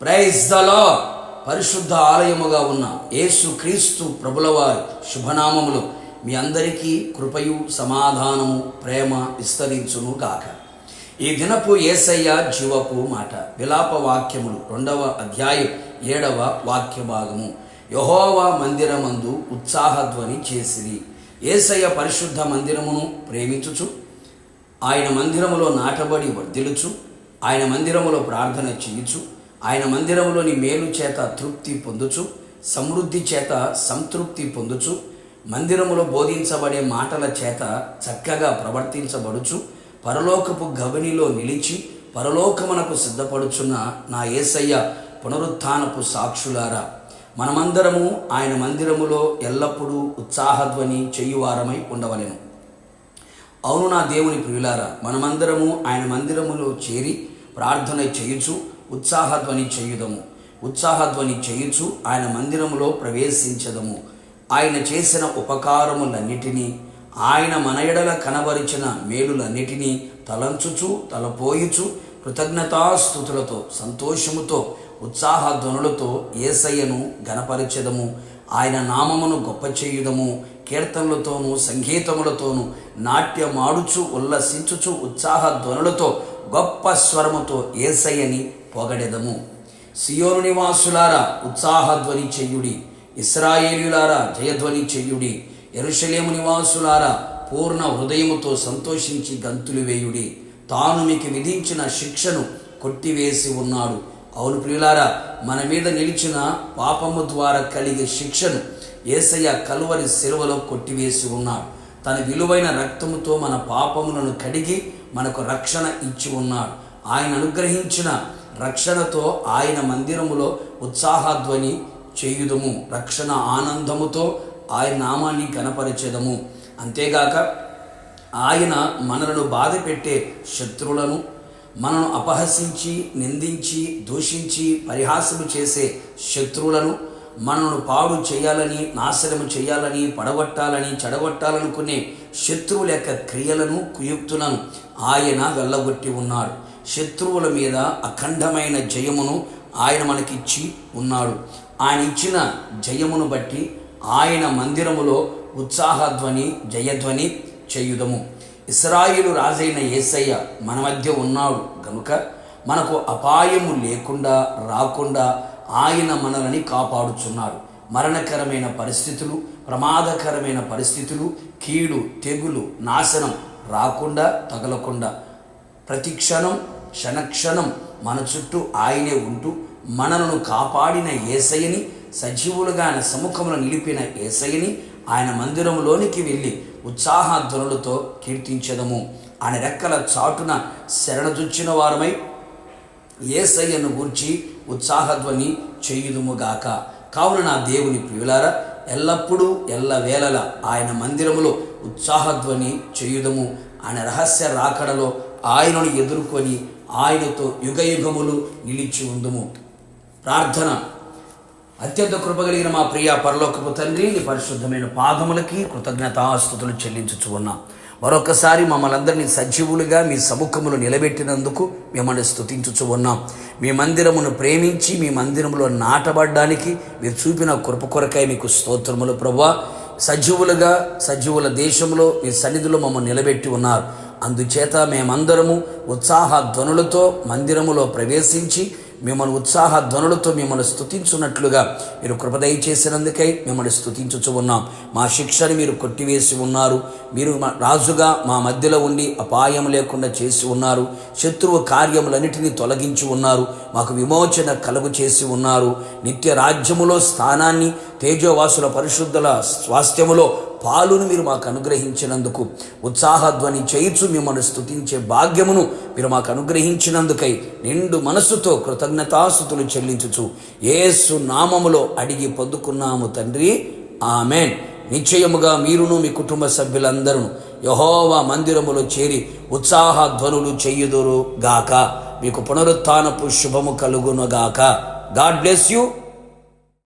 Praise the lord. పరిశుద్ధ ఆలయముగా ఉన్న యేసు క్రీస్తు ప్రభులవారి శుభనామములు మీ అందరికీ కృపయు సమాధానము ప్రేమ విస్తరించును గాక. ఈ దినపు యేసయ్య జీవపు మాట విలాప వాక్యములు 2వ అధ్యాయం 7వ వాక్య భాగము. యెహోవా మందిరమందు ఉత్సాహధ్వని చేసిరి. యేసయ్య పరిశుద్ధ మందిరమును ప్రేమించుచు, ఆయన మందిరములో నాటబడి వర్ధిల్లుచు, ఆయన మందిరములో ప్రార్థన చేయుచు, ఆయన మందిరములోని మేలు చేత తృప్తి పొందుచు, సమృద్ధి చేత సంతృప్తి పొందుచు, మందిరములో బోధించబడే మాటల చేత చక్కగా ప్రవర్తించబడుచు, పరలోకపు గవనిలో నిలిచి పరలోకమునకు సిద్ధపడుచున్న నా యేసయ్య పునరుత్థానపు సాక్షులారా, మనమందరము ఆయన మందిరములో ఎల్లప్పుడూ ఉత్సాహధ్వని చేయువారమై ఉండవలెను. అవును నా దేవుని ప్రియులారా, మనమందరము ఆయన మందిరములో చేరి ప్రార్థన చేయుచు ఉత్సాహధ్వని చేయుదము. ఉత్సాహధ్వని చేయుచు ఆయన మందిరములో ప్రవేశించదము. ఆయన చేసిన ఉపకారములన్నిటినీ, ఆయన మన ఎడల కనబరిచిన మేలులన్నిటినీ తలంచుచు తలపోయుచు కృతజ్ఞతాస్తుతులతో సంతోషముతో ఉత్సాహధ్వనులతో యేసయ్యను గణపరచెదము. ఆయన నామమును గొప్ప చేయుదము. కీర్తనలతోనూ సంగీతములతోనూ నాట్యమాడుచు ఉల్లసించుచు ఉత్సాహధ్వనులతో గొప్ప స్వరముతో యేసయ్యని పొగడెదము. సియోను నివాసులారా ఉత్సాహధ్వని చెయ్యుడి. ఇశ్రాయేలీయులారా జయధ్వని చెయ్యుడి. యెరూషలేము నివాసులారా పూర్ణ హృదయముతో సంతోషించి గంతులు వేయుడి. తాను మీకు విధించిన శిక్షను కొట్టివేసి ఉన్నాడు. అవును ప్రియులారా, మన మీద నిలిచిన పాపము ద్వారా కలిగే శిక్షను యేసయ్య కలువరి శిలువలో కొట్టివేసి ఉన్నాడు. తన విలువైన రక్తముతో మన పాపములను కడిగి మనకు రక్షణ ఇచ్చి ఉన్నాడు. ఆయన అనుగ్రహించిన రక్షణతో ఆయన మందిరములో ఉత్సాహధ్వని చేయుదము. రక్షణ ఆనందముతో ఆయన నామాన్ని కనపరచెదము. అంతేగాక ఆయన మనలను బాధ పెట్టే శత్రువులను, మనను అపహసించి నిందించి దూషించి పరిహాసము చేసే శత్రువులను, మనను పాడు చేయాలని నాశనము చేయాలని పడగొట్టాలని చెడగొట్టాలనుకునే శత్రువుల యొక్క క్రియలను కుయుక్తులను ఆయన వెళ్ళగొట్టి ఉన్నాడు. శత్రువుల మీద అఖండమైన జయమును ఆయన మనకిచ్చి ఉన్నాడు. ఆయన ఇచ్చిన జయమును బట్టి ఆయన మందిరములో ఉత్సాహధ్వని జయధ్వని చేయుదము. ఇశ్రాయేలు రాజైన యేసయ్య మన మధ్య ఉన్నాడు గనుక మనకు అపాయము లేకుండా రాకుండా ఆయన మనల్ని కాపాడుచున్నాడు. మరణకరమైన పరిస్థితులు, ప్రమాదకరమైన పరిస్థితులు, కీడు తెగులు నాశనం రాకుండా తగలకుండా ప్రతి క్షణం క్షణక్షణం మన చుట్టూ ఆయనే ఉంటూ మనలను కాపాడిన యేసయ్యని, సజీవులుగా ఆయన సముఖంలో నిలిపిన యేసయ్యని ఆయన మందిరంలోనికి వెళ్ళి ఉత్సాహధ్వనులతో కీర్తించెదము. ఆయన రెక్కల చాటున శరణజొచ్చిన వారమై యేసయ్యను గూర్చి ఉత్సాహధ్వని చేయుదుముగాక. కావున నా దేవుని ప్రియులారా, ఎల్లప్పుడూ ఎల్లవేళలా ఆయన మందిరములో ఉత్సాహధ్వని చేయుదము. ఆయన రహస్య రాకడలో ఆయనను ఎదుర్కొని ఆయనతో యుగయుగములు నిలిచి ఉందుము. ప్రార్థన. అత్యంత కృపగలిగిన మా ప్రియ పరలోకపు తండ్రి, నీ పరిశుద్ధమైన పాదములకి కృతజ్ఞతాస్తుతులు చెల్లించుచు ఉన్నాం. మరొకసారి మమ్మల్ని అందరినీ సజీవులుగా మీ సముఖములు నిలబెట్టినందుకు మిమ్మల్ని స్తుతించుచు ఉన్నాం. మీ మందిరమును ప్రేమించి మీ మందిరములో నాటబడ్డానికి మీరు చూపిన కృప కొరకై మీకు స్తోత్రములు ప్రభువా. సజీవులుగా సజీవుల దేశంలో మీ సన్నిధిలో మమ్మల్ని నిలబెట్టి ఉన్నారు. అందుచేత మేమందరము ఉత్సాహధ్వనులతో మందిరములో ప్రవేశించి మిమ్మల్ని ఉత్సాహధ్వనులతో మిమ్మల్ని స్తుతించున్నట్లుగా మీరు కృపదయ చేసినందుకై మిమ్మల్ని స్తుతించుచు ఉన్నాం. మా శిక్షని మీరు కొట్టివేసి ఉన్నారు. మీరు రాజుగా మా మధ్యలో ఉండి అపాయం లేకుండా చేసి ఉన్నారు. శత్రువు కార్యములన్నిటినీ తొలగించి ఉన్నారు. మాకు విమోచన కలుగు చేసి ఉన్నారు. నిత్య రాజ్యములో స్థానాన్ని, తేజోవాసుల పరిశుద్ధుల స్వాస్థ్యములో పాలును మీరు మాకు అనుగ్రహించినందుకు, ఉత్సాహధ్వని చేయుచు మిమ్మల్ని స్తుతించే భాగ్యమును మీరు మాకు అనుగ్రహించినందుకై నిండు మనస్సుతో కృతజ్ఞతాస్తుతులు చెల్లించుచు యేసు నామములో అడిగి పొందుకున్నాము తండ్రి, ఆమెన్. నిశ్చయముగా మీరును మీ కుటుంబ సభ్యులందరూ యెహోవా మందిరములో చేరి ఉత్సాహధ్వనులు చెయ్యుదురు గాక. మీకు పునరుత్థానపు శుభము కలుగును గాక. God bless you.